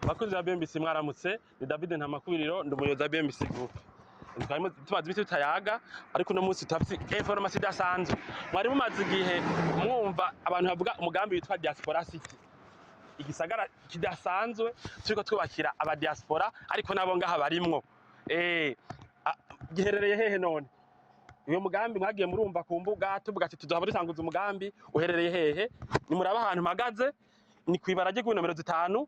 Bakunzi ba BMBC mwaramutse, ni David Ntamakuriro ndi umuyobozi wa BMBC Group. Tumaze ibiti tutayaga ariko no munsi tafite information idasanzwe. Mwari mumaze igihe mwumva abantu bavuga umugambi witwa Diaspora City. Igisagara kidasanzwe turiko twubakira aba diaspora ariko nabo ngaha barimwo. Giherereye hehe none? Uyo mugambi mwagiye murumva ku mbuga tuvuga ati tuzohaba dutanguza umugambi uherereye hehe? Ni muraba ahantu mpagaze ni kwibarage ku nomero 5.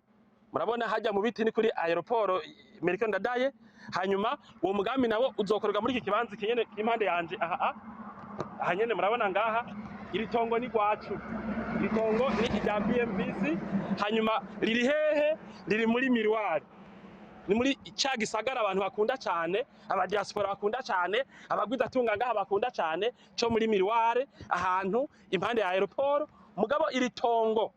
Murabona hajya mu biti ni kuri aeroport Amerika Ndadaye. Hanyuma uwo mugambi nawo uzokorerwa muri iki kibanza kinyene impande yanje aha nyene murabona ngaha iri tongo ni gwacu. Iri tongo ni rya BMBC. Hanyuma riri hehe? Riri muri Miroir. Ni muri ca gisagara abantu bakunda cyane, aba diaspora bakunda cyane, abagwiza tunga ngaha bakunda cyane cyo muri Miroir ahantu impande ya aeroport. Mugabo iri tongo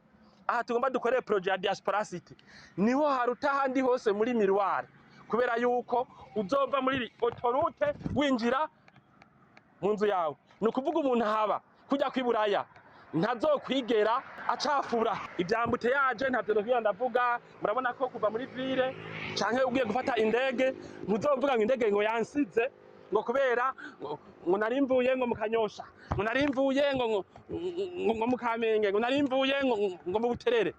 aha tugomba dukoreye projet ya Diaspora City niho haruta handi hose muri Miroir, kubera yuko uzova muri autoroute winjira mu nzu yawe. Ni ukuvuga umuntu haba kujya kwiburaya ntazokwigera acafura ibyambute yaje ntavyo nokwiye ndavuga. Murabona ko kuva muri ville canke ugiye gufata indege ntuzovuga ngo indege ngo yansize ngo kubera ngo narimvuye ngo mukanyosha ngo narimvuye ngo mukamenge ngo narimvuye ngo mu buterere.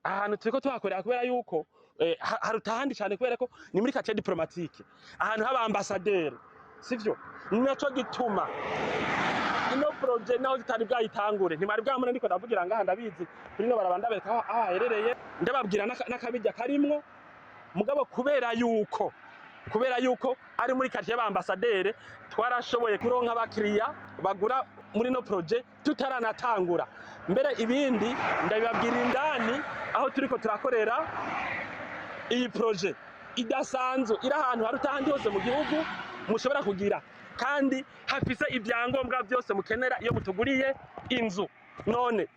Ahantu turiko twakorera kubera yuko harutahandi cyane kubera ko ni muri quartier diplomatique ahantu haba ambassadeur, sivyo? Nico gituma ino projet naho zitari bwayitangure ntimari bwamuna ndiko ndavugira ngaha ndabizi kuri no barabanda bereka aho aherereye ndababwira nakabijya karimwo. Mugabo kubera yuko ari muri quartier y'abambasaderi twarashoboye kuronka abakiriya bagura muri no projet tutaranatangura. Mbere ibindi ndabibabwira indani aho turiko turakorera iyi projet idasanzwe iri ahantu haruta handi hose mu gihugu mushobora kugira, kandi hafise ibyangombwa byose mukenera iyo mutuguriye inzu. None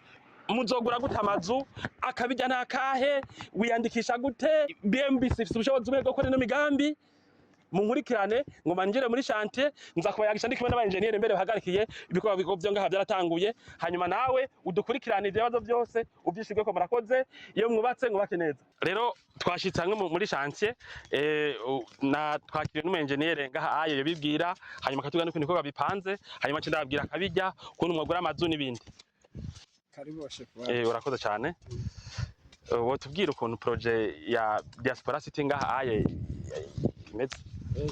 muzogura gute amazu? Akabijya ntakahe? Wiyandikisha gute? BMBC ifite ubushobozi bwo gukora ino migambi. Munkurikirane ngo manjire muri chantier nza kubayagisha ndikimwe n'abanjeniyeri mbere bahagarikiye ibikorwa byo ngaha byaratanguye. Hanyuma nawe udukurikirane ibibazo byose ubyishirwe ko murakoze iyo mwubatse ngubake neza. Rero twashitse hamwe muri chantier na twakiriye n'umenjeniyeri ngaha ayo bibwira, hanyuma katuga n'uko niko bipanze, hanyuma cyo ndababwira akabijya kuntu mwagura amazu n'ibindi. Karibu washefu. Urakoze cyane. Wotubwira ukuntu projet ya Diaspora City ngaha aye imeze?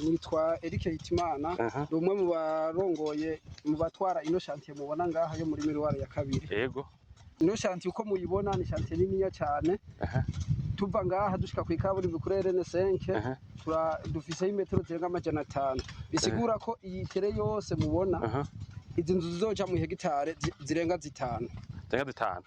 Nitwa Eric Hitimana, ndi umwe mu barongoye mu batwara ino chantier mubona ngaha yo muri Miroir ya kabiri. Yego. Ino chantier uko muyibona ni chantier nini cyane. Tuva ngaha dushika ku ikaburimbi kuri RN5 dufise imetero zirenga 500. Bisigura ko iyi tere yose mubona izi nzu zizoja mu hegitare zirenga 5. Zirenga 5.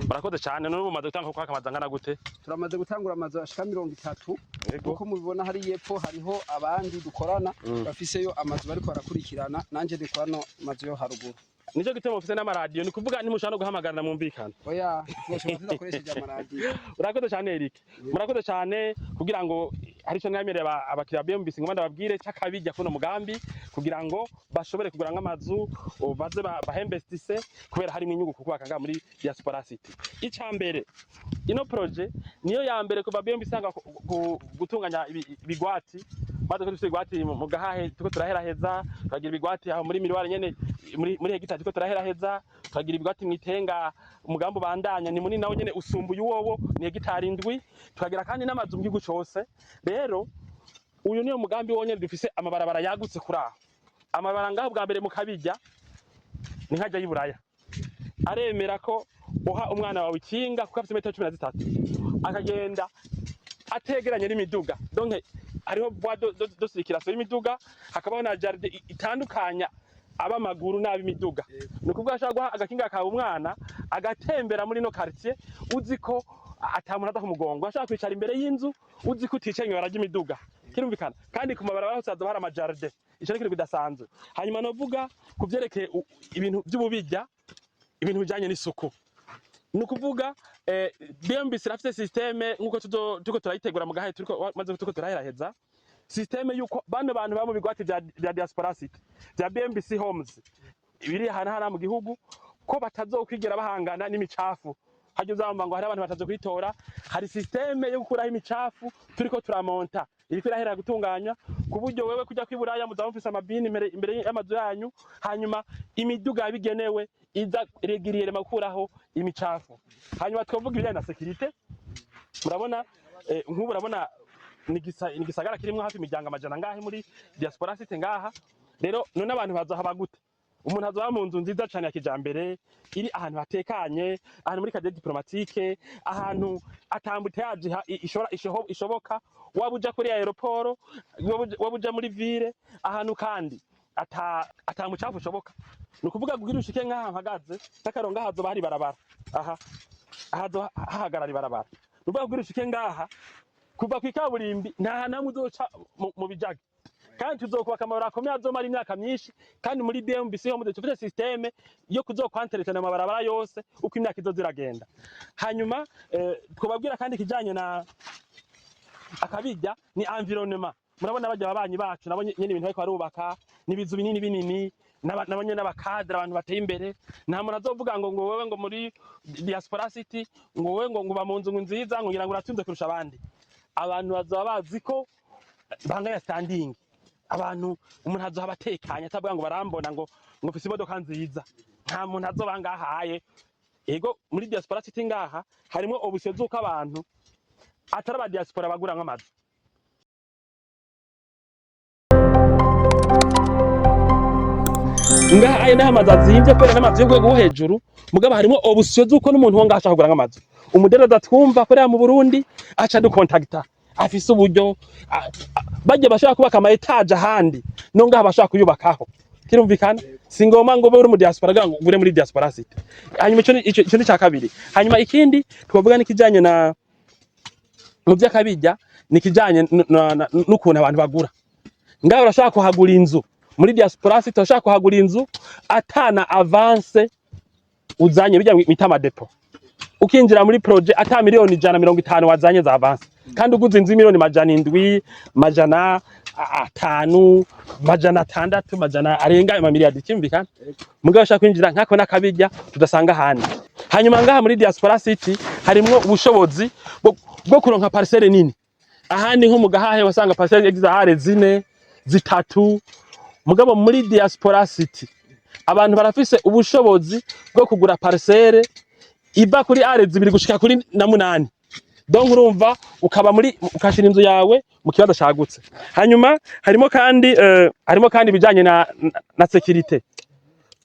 Barakoze cyane. N'ubu maze gutanga ko akamazangana gute? Turamaze gutangura amazu ashika 30. Uko mubibona hari yepfo hariho abandi dukorana bafiseyo amazu bariko barakurikirana, nanje ndikorano amazu yo haruguru. Nico gitemo ufise n'amaradio, ni kuvuga ntimushaka no guhamagarana mwumvikana. Oya, twoshoboza kukoresha amaradio. Urakoze cyane Eric. Murakoze cyane kugira ngo hari cyo nyamereye abakiriya BMBC ngo ndababwire cyakabijya kuno mugambi kugira ngo bashobore kugura nk'amazu baze bahembestise kubera hari inyungu kubaka nga muri Diaspora City. Icambere ino projet niyo ya mbere kuva BMBC sanga gutunganya ibigwati, maze ko dufite igwati mu gahahe tuko turaheraheza, turagira ibigwati aho muri Miroir nyene muri hegitari tuko turaheraheza, turagira ibigwati mwitenga umugambo bandanya ni munini nawo nyene usumbuye uwowo ni hegitari 7, turagira kandi n'amazu mu gihugu cyose. Rero uyu niyo mugambi wonyene dufise amabarabara yagutse kuri aho. Amabarabara ngaho bwa mbere mu kabijya ni nkajya y'Iburaya aremera ko uha umwana wawe ikinga kuko afite metero 13 akagenda ategeranye n'imiduga. Donc hariho voie de circulation y'imiduga, hakabaho na jardin itandukanya abamaguru n'abimiduga. Ni kuvuga ashaka guha agakinga kawe umwana agatembera muri no quartier uziko atamuntu adaho umugongo, ashaka kwicara imbere y'inzu uziko uticaye inyuma y'imiduga. Kirumvikana kandi ku mabarabara hose hazaba hari amajardin. Ico ni kintu bidasanzwe. Hanyuma novuga kuvyerekeye ibintu by'ububijya, ibintu bijanye n'isuku. Nukuvuga BMBC rafite systeme nkuko tuko turayitegura mu gahe tuko turaheraheza systeme yuko bano bantu ba mu bigwati bya Diaspora City bya BMBC Homes ibiri hana mu gihugu ko batazokwigera bahangana n'imicafu hajya uzamba ngo hari abantu bataje kwitora, hari systeme yo gukuraho imicafu turiko turamonta iriko irahera gutunganya ku buryo wewe kujya kwiburaya muzaba mufise amabini imbere y'amazu yanyu, hanyuma imiduga yabigenewe iza regiriere makuraho imicafu. Hanyuma twavuga ibijyanye na security, murabona nk'ubu urabona ni gisagara kirimo hafi imiryango amajana ngahe muri diaspora city ngaha. Rero none abantu bazohaba gute? Umuntu azoba mu nzu nziza cyane ya kijambere iri ahantu hatekanye, ahantu muri cadre diplomatique, ahantu atambuте yaje ishoboka, wabuja kuri aeroport, wabuja muri ville, ahantu kandi atamucafu ushoboka. Nukuvuga kugira ushike ngaha mpagaze takaronga hazoba hari barabara, aha hahagarara barabara. Nukuvuga kugira ushike ngaha kuva kwikaburimbi nta namwe uzoca mu bijage, kandi tuzokubaka amabara akomeye azomara imyaka myinshi, kandi muri BMBC ho dufite systeme yo kuzokwanteretana amabarabara yose uko imyaka izoziragenda. Hanyuma twobabwira kandi kijanye na akabijya ni environnement. Murabona bajya babanyi bacu nabo nyene ibintu bariko barubaka nibizu binini nabanye n'abakadra abantu bateye imbere. Nta muntu azovuga ngo wewe ngo muri diaspora city ngo wewe ngo uba mu nzu nziza ngo ngira ngo uratunze kurusha abandi. Abantu bazoba bazi ko banganya standing, abantu umuntu azoba atekanye atavuga ngo barambona ngo mfise imodoka nziza. Nta muntu azoba ngahaye. Ego muri diaspora city ngaha harimo obusyo zuko abantu atari aba diaspora bagura nk'amazu. Ngaha aye n'amazu azimvye kwera n'amazu yo rwego hejuru, mugabo harimo obusyo zuko n'umuntu wonga ashaka kugura nk'amazu. Umudereza twumva korera mu Burundi aca du contacta afise uburyo bajye bashaka kubaka ama etage ahandi no ngaha bashaka kuyubakaho. Kirumvikana singoma ngo uri mu diaspora gira ngo ugure muri diaspora city. Hanyuma ico ni cya kabiri. Hanyuma ikindi twavuga nikijanye na mu by'akabijya nikijanye n'ukuntu abantu bagura. Ngaho urashaka kuhagura inzu muri diaspora city, urashaka kuhagura inzu atana avance uzanye bijya mitama depot. Ukinjira muri projet ata miliyoni 150 wazanye za avance, kandi uguze inzu miliyoni 700, 500, 600, majana arenga amamiliyari. Kimvikana mugabo ashaka kwinjira nkako nakabijya tudasanga handi. Hanyuma ngaha muri diaspora city harimo ubushobozi bwo kuronka parcelle nini. Ahandi nko mugahahe wasanga parcelle egiza hare 4, 3, mugabo muri diaspora city abantu barafise ubushobozi bwo kugura parcelle iba kuri are 2 gushika kuri na 8. Donc urumva ukaba muri ukashira inzu yawe mu kibazo cyagutse. Hanyuma harimo kandi bijanye na security.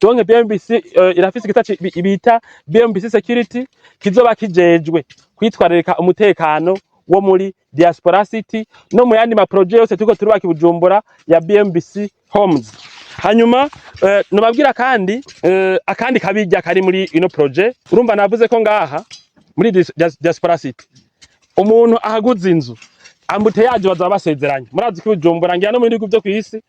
Donc BMBC irafise igitaci bita BMBC security kizoba kijejwe kwitwararika umutekano wo muri diaspora city no mu yandi ma projet yose tuko turubaka Bujumbura ya BMBC homes. Hanyuma nubabwira kandi akandi kabijya kari muri ino projet. Urumva navuze ko ngaha muri diaspora city umuntu ahaguze inzu ambute yaje bazaba basezeranye. Murazi ko Bujumbura ngira no muri bigo byo kwisi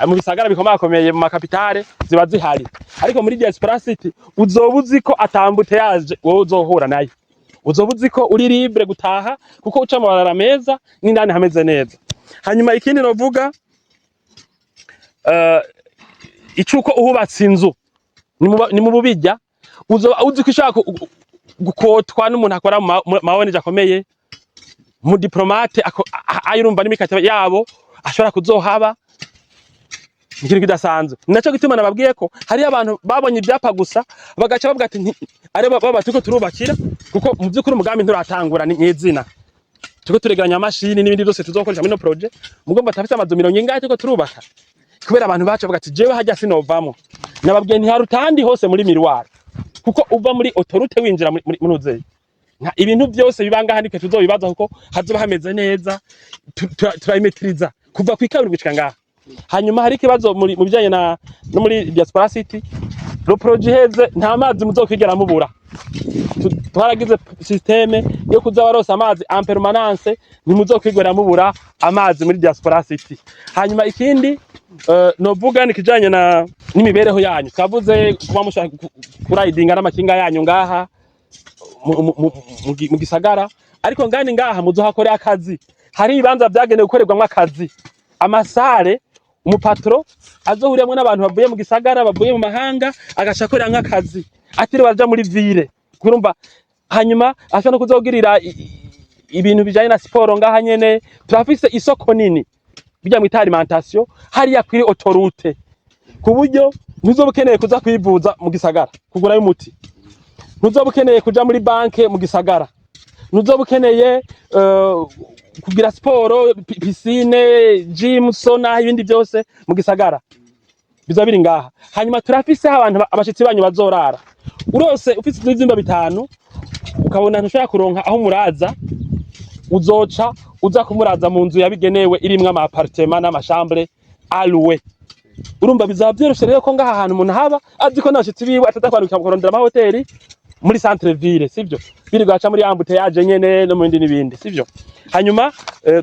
mu bisagara bikomakomeye mu makapitale ziba zihari, ariko muri diaspora city uzobuzi ko atambute yaje wowe uzohura nayo, uzobuzi ko uri libre gutaha kuko uca amabarara meza n'indani hameze neza. Hanyuma ikindi novuga icuko uhubatse inzu ni mu bubijya uzoba uzi ko ishaka gukotwa n'umuntu akora mawoneje akomeye mu diplomate ayirumva n'imikataba yabo ashobora kuzohaba ikintu kidasanzwe. Naco gituma nababwiye ko hari abantu babonye ibyapa gusa bagaca bavuga ati ari baba tuko turubakira kuko mu byukuri umugambi nturatangura n'izina. Tuko turegeranya amashini n'ibindi byose tuzokoresha muri no projet mugomba tafite amazu 100 tuko turubaka kubera abantu bacu bavuga ati jewe hajya sinovamo. Nababwiye ntiharutandi hose muri miroir kuko uva muri autorité winjira muri uzeye ibintu byose bibanga handike tuzobibaza kuko hazoba hameze neza turayimetriza kuva kwikabiri gushika ngaha. Hanyuma hari kibazo mu bijanye no muri diaspora city lo projet heze nta mazi muzokwigera mubura. Twaragize systeme yo kuza barosa amazi en permanence, ntimuzokwigera mubura amazi muri diaspora city. Hanyuma ikindi novuga nikijanye n'imibereho yanyu. Twavuze kuba mushaka kuridinga n'amakinga yanyu ngaha mu gisagara, ariko ngani ngaha muzohakorera akazi. Hari ibanza byagenewe gukorerwamwe akazi, amasare umupatro azohuriyamwe n'abantu bavuye mu gisagara bavuye mu mahanga agacakorera nk'akazi atiri baja muri ville. Kurumva hanyuma ashobora no kuzogirira ibintu bijanye na siporo ngaha nyene. Turafise isoko nini bijya mu alimentation hariya kuri autoroute, ku buryo ntuzoba ukeneye kuza kwivuza mu gisagara kugurayo umuti, ntuzoba ukeneye kuja muri banke mu gisagara, ntuzoba ukeneye kugira siporo, piscine, gym, sauna, ibindi byose mu gisagara biza biri ngaha. Hanyuma turafise abantu abashitsi banyu bazorara, urose ufise ivyumba bitanu ukabona ntushaka kuronka aho muraza, uzoca uza kumuraza mu nzu yabigenewe irimwe ama appartement n'amachambre alloué. Urumva bizaba byoroshe rero ko ngaha ahantu umuntu haba azi ko nashitsi biwe atadakwaruka kurondera ama hoteli muri centre ville, sivyo biri gaca muri embouteillage nyene no mu bindi n'ibindi, sivyo. Hanyuma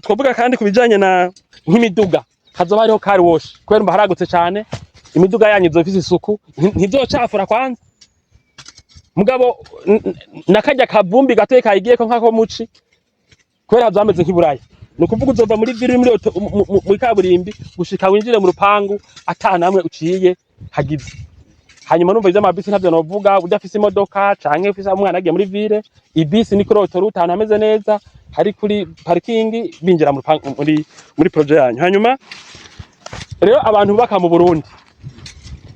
twovuga kandi kubijanye na nk'imiduga, hazoba hariho car wash kubera mba haragutse cyane, imiduga yanyu izofise isuku, ntizocafura kwanza. Mugabo nakajya kavumbi gatoye kayigiye ko nkako muci kubera hazameze nk'iburaya, nukuvuga uzova muri ville muri kaburimbi gushika winjire mu rupangu atanamwe uciye hagize. Hanyuma numva ivyo amabisi ntavyo novuga, udafise imodoka canke ufise umwana agiye muri ville, ibisi ni kuri autoroute ahantu hameze neza, hari kuri parking binjira mu rupangu muri projet yanyu. Hanyuma rero abantu bubaka mu Burundi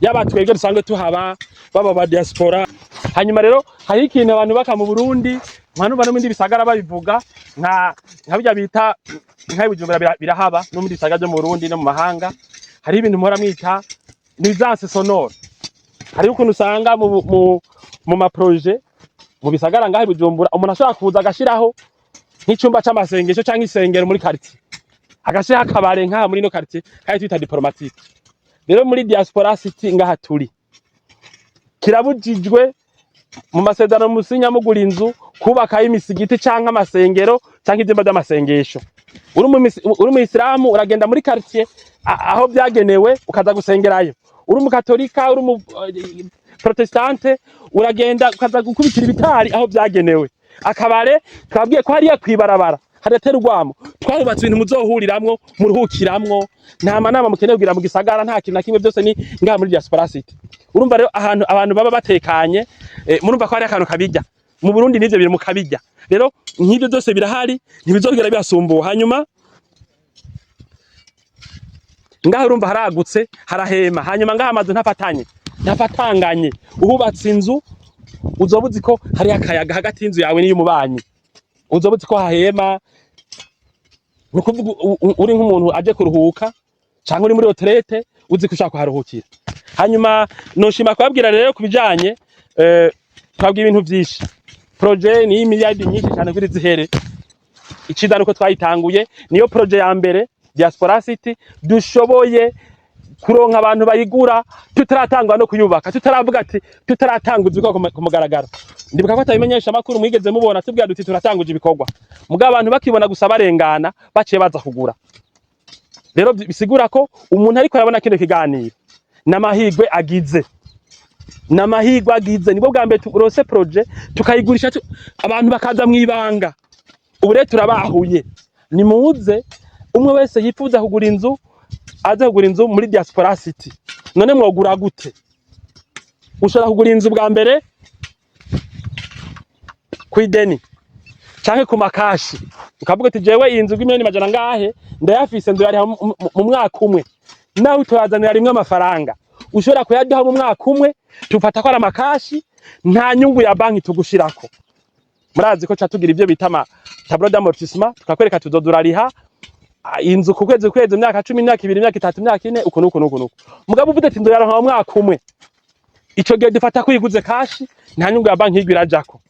yaba twebwe dusanzwe tuhaba baba ba diaspora. Hanyuma rero hari ikintu abantu bubaka mu Burundi mwana no mindi bisagara babivuga nka bijya bita nka Bujumbura birahaba no muri bisagara byo mu Burundi no mu mahanga. Hari ibintu mpora mwita nuisance sonore. Hari ukuntu usanga mu ma projet mu bisagara ngaho Bujumbura umuntu ashobora kuza agashiraho nk'icumba c'amasengesho canke isengero muri quartier, agashira akabare nka muri no quartier kandi twita diplomatique. Rero muri diaspora city ngaha turi kirabujijwe mu masezerano musinya mugura inzu kubaka imisigiti canke amasengero canke ivyumba by'amasengesho. Uri mu Islamu uragenda muri quartier aho byagenewe ukaza gusengerayo, uri mu Katolika, uri mu Protestante uragenda ukaza gukubitira ibitari aho byagenewe. Akabare twabwiye ko hariya kwibarabara hadatera urwamo, twarubatse ibintu muzohuriramwo muruhukiramwo, nta manama mukeneye kugira mu gisagara, nta kintu na kimwe, byose ni ngaha muri diaspora city. Urumva rero ahantu abantu baba batekanye, murumva ko hari akantu kabijya mu Burundi, n'ivyo biri mu kabijya. Rero nk'ibyo byose birahari, ntibizogera byasumbuha. Hanyuma ngaha urumva haragutse, harahema. Hanyuma ngaha amazu ntafatanganye, uhubatse inzu uzoba uzi ko hari akayaga hagati y'inzu yawe n'iy'umubanyi, uzoba uzi ko hahema. Nukuvuga uri nk'umuntu aje kuruhuka cyangwa uri muri retraite uzi ko ushaka kuharuhukira. Hanyuma noshima kubabwira rero kubijanye twabwiye ibintu byinshi. Projet ni miliyari nyinshi cyane kuri zihere. Icida nuko twayitanguye, niyo projet ya mbere diaspora city dushoboye kuronka abantu bayigura tutaratangwa no kuyubaka, tutaravuga ati tutaratanguzwa ku mugaragaro. Ndibuka ko atabimenyesha makuru mwigeze mubona tubwira duti turatanguje ibikorwa, mugabo abantu bakibona gusa barengana baciye baza kugura. Rero bisigura ko umuntu ariko arabona kino kiganiro n'amahigwe agize, nibwo bwa mbere turose projet tukayigurisha abantu bakaza mwibanga. Ubu rero turabahuye, nimuze umwe wese yifuza kugura inzu aza kugura inzu muri diaspora city. None mwogura gute? Ushobora kugura inzu bwa mbere kwideni canke ku makashi, ukavuga ati jewe iyi nzu bw'imiliyoni majana ngahe ndayafise, ndu yari mu mwaka umwe, nawe utwazanira rimwe amafaranga ushobora kuyadaho mu mwaka umwe, tufata ko ari amakashi, nta nyungu ya banki tugushirako. Murazi ko catugira ivyo bita tableau d'amortissement, tukakwereka tuzodurariha inzu ku kwezi imyaka 10, imyaka 2, imyaka 3, imyaka 4 uko. Mugabo uvuze ati ndoyaronka mu mwaka umwe, ico gihe dufata ko yiguze kashi, nta nyungu ya banki yigwira jako.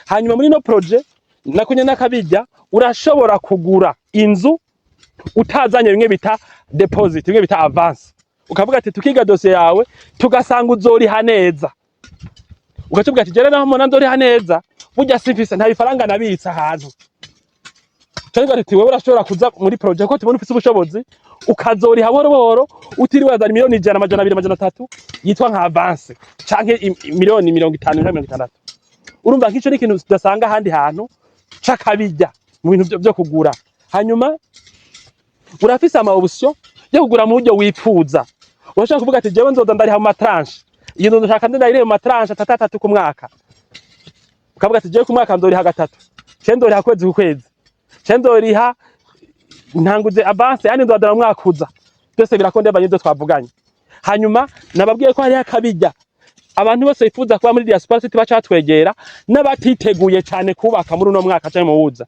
Hanyuma muri no projet nakunye nakabijya, urashobora kugura inzu utazanye bimwe bita deposit, bimwe bita avance. Ukavuga ati tukiga dossier yawe tugasanga uzoriha neza, ukatubwira ati jere naho mbona ndoriha neza, burya simfise nta bifaranga nabitsa ahantu. Cyangwa ati wewe urashobora kuza muri projet ko tubona ufise ubushobozi ukazoriha boro utiriwe azana miliyoni 100, amajana 200, amajana 3 yitwa nka avance canke miliyoni 50 na 60. Urumva nk'ico ni ikintu tudasanga ahandi hantu cakabijya mu bintu byo kugura. Hanyuma urafise ama option yo kugura mu buryo wipfuza. Urashaka kuvuga ati jewe nzoza ndariha mu matranche, iyo ndoshaka ndayire mu matranche 3 ku mwaka, ukavuga ati je ku mwaka ndoriha gatatu je ndoriha kwezi ku kwezi je ndoriha ntanguze avance yani ndodara mwaka uza byose birakondeba n'ibyo twavuganye. Hanyuma nababwiye ko hari akabijya abantu bose bifuza kuba muri diaspora city bacatwegera n'abatiteguye cyane kubaka muri uno mwaka cyane mu wuza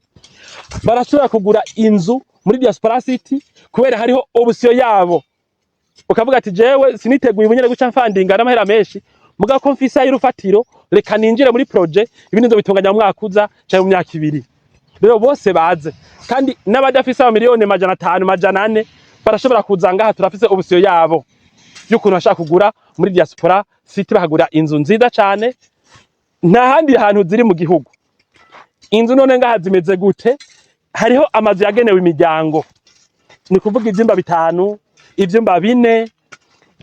barashobora kugura inzu muri diaspora city kubera hariho option yabo. Ukavuga ati jewe siniteguye ubunyere guca mfandinga n'amahera menshi muga ko mfisa y'urufatiro reka ninjire muri projet ibindi ndo bitunganya mu mwaka uza cyane mu myaka 2. Rero bose baze kandi n'abadafisa miliyoni 500 400 barashobora kuza ngaha turafise option yabo y'ukuntu bashaka kugura muri diaspora city bahagura inzu nziza cyane nta handi hantu ziri mu gihugu. Inzu none ngaha zimeze gute? Hariho amazu yagenewe imiryango ni kuvuga ivyumba 5 ivyumba 4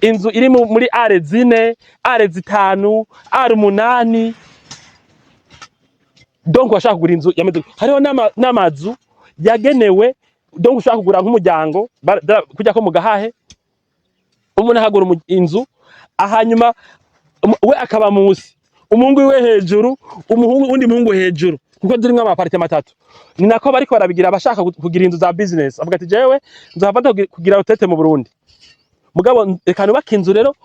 inzu iri muri are 4 are 5 are 8 donc washaka kugura inzu yameze hariho n'amazu yagenewe donc ushaka kugura nk'umuryango kujya ko mugahahe umuntu ahagura inzu ahanyuma we akaba musi umuhungu we hejuru umuhungu undi muhungu hejuru kuko zirimwe amapartement 3 ni nako bariko barabigira abashaka kugira inzu za business avuga ati jewe nzafata kugira hotete mu Burundi mugabo reka nubaka inzu rero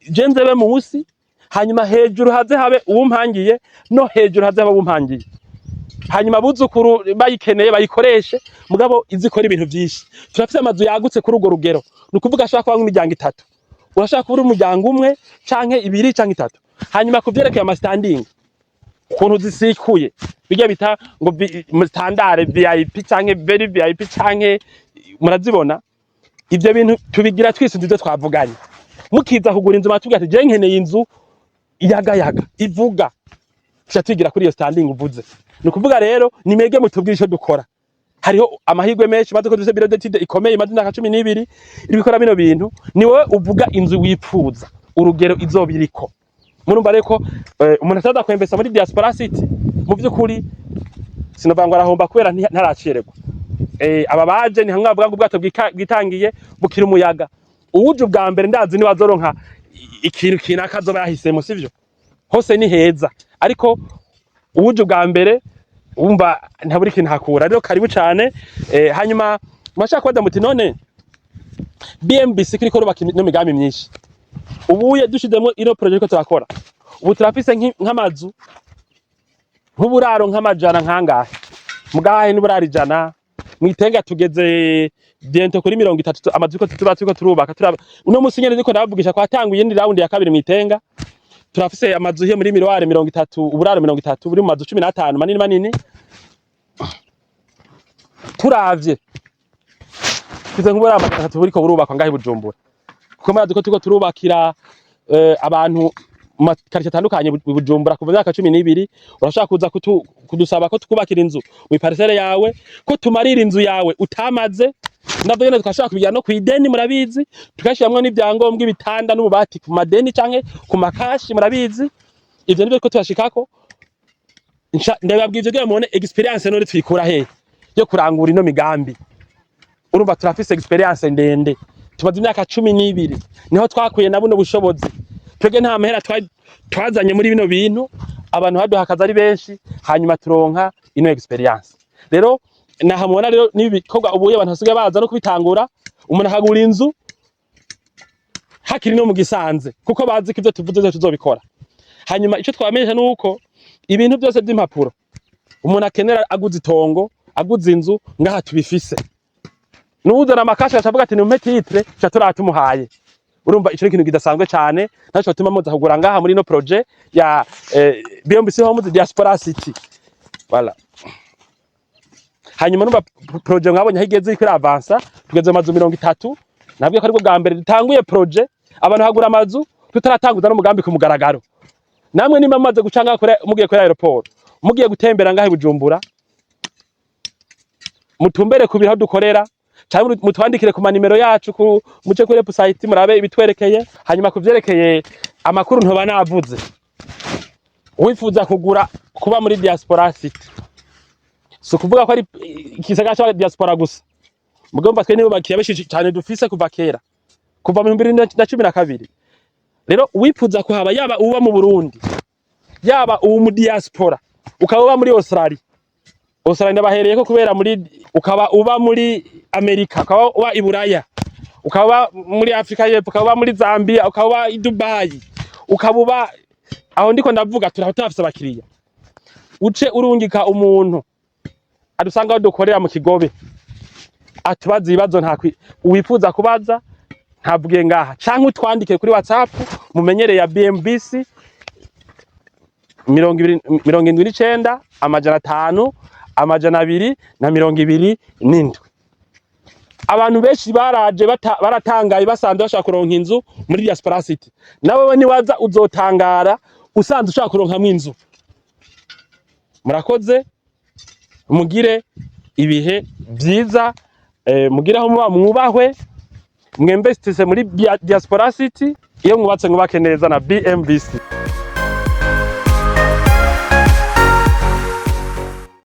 je nzebe musi hanyuma hejuru haze habe uwumpangiye no hejuru haze habe uwumpangiye hanyuma buzukuru bayikeneye bayikoreshe mugabo izikora ibintu byinshi. Turafite amazu yagutse kuri ugo rugero nukuvuga ashaka kuba nk'imiryango 3 urashaka kubura umuryango umwe canke 2 canke 3 hanyuma kuvyerekeye ama standing kuntu zisikuye bijya bita ngo standard VIP canke very VIP canke murazibona ivyo bintu tubigira twise ndivyo twavuganye mukiza kugura inzu matubwira ati je nkeneye inzu yagayaga ivuga cyatwigira kuri iyo standing uvuze nukuvuga rero nimege mutubwira ico dukora hariho amahirwe menshi maze ko dufite biro d'étude ikomeye imaze imyaka 12 ibikora bino bintu ni wowe uvuga inzu wipfuza urugero izobiriko murumva reko umuntu ataza kwembesa muri diaspora city mu byukuri sinovanga arahomba kubera ntaracererwa aba baje ni hamwe bavuga ngo ubwato bwitangiye bukira umuyaga uwuje ubwa mbere ndazi ni wazoronka ikintu kinakazo bahisemo sivyo hose ni heza ariko uwuje ubwa mbere umva ntaburi kintu hakura rero karibu cyane hanyuma mashaka kwada muti none BMBC kiriko rubaka no migambi myinshi ubuye dushidemo ino project ko turakora ubu turafise nk'amazu nk'uburaro nk'amajana nkangahe mugahe n'uburari jana mwitenga tugeze bientôt kuri 30 amazu ko tuba turubaka uno musinyene niko nabavugisha ko hatanguye indi round ya kabiri mwitenga turafise amazu hier muri miroire 30 uburaro 30 buri mu mazu 15 manini turavye kize nk'uburaro 3 buriko burubakwa ngahe Bujumbura kuko marazi ko tuko turubakira abantu makarite atandukanye Bujumbura kuva myaka 12 urashaka kuza kudusaba ko tukubakira inzu mu parcelle yawe ko tumarira inzu yawe utamaze navyo nyene twashaka kubigira no kwideni murabizi tukashiramwe n'ibyangombwa ibitanda n'ububati ku madeni canke ku makashi murabizi ivyo nibyo ko twashikako ndababwije byo mubone experience none twikura he yo kurangura ino migambi urumva turafise experience ndende tumaze imyaka 12 niho twakuye na buno bushobozi twege nta mahera twazanye muri bino bintu abantu baduhakaza ari benshi hanyuma turonka ino experience rero nahamubona rero nibikorwa ubuye abantu basigaye baza no kubitangura umuntu akagura inzu hakiri no mu gisanze kuko bazi ko ivyo tuvuze tuzobikora hanyuma ico twamenyesha nuko ibintu byose by'impapuro umuntu akenera aguze itongo aguze inzu ngaha tubifise n'uzana amakasha acavuga ati ni umpe titre cha turatumuhaye urumva ico kintu kidasanzwe cyane naco tuma muza kugura ngaha muri no projet ya BMBC Homes Diaspora City voilà hanyuma numva projet mwabonye higeze kuri avansa tugeze amazu 30 nabwiye ko ariko bwa mbere dutanguye projet abantu hagura amazu tutaratanguza no mugambi ku mugaragaro namwe nimba maze gucanga kure mugiye kuri aeroport mugiye gutembera ngahe Bujumbura mutumbere ku biro dukorera cyangwa mutwandikire ku manimero yacu ku muce kuri website murabe ibitwerekeye hanyuma kuvyerekeye amakuru ntoba navuze wifuza kugura kuba muri diaspora city so kuvuga ko ari ikisaga cya diaspora gusa mugomba twe nibo bakiye beshi cyane dufise kuva kera kuva mu 2012 rero wifuza kuhaba yaba uba mu Burundi yaba uwo mu diaspora ukaba uba muri Australia ndabahereyeko kubera ukaba uba muri Amerika, ukaba uba i Buraya, ukaba muri Afrika y'Epfo, ukaba muri Zambia, ukaba i Dubai, ukaba uba aho ndiko ndavuga turafise abakiriya. Uce urungika umuntu adusanga aho dukorera mu Kigobe atubaza ibibazo wifuza kubaza ntabwiye ngaha, canke utwandike kuri WhatsApp mumenyereye ya BMBC 79 500 227. Abantu benshi baraje baratangaye basanze bashaka kuronka inzu muri Diaspora City. Nawe niwaza uzotangara usanze ushaka kuronkamwe inzu. Murakoze, mugire ibihe byiza, mugire aho muba mwubahwe, mwinvestise muri Diaspora City, iyo mwubatse mwubake neza na BMBC.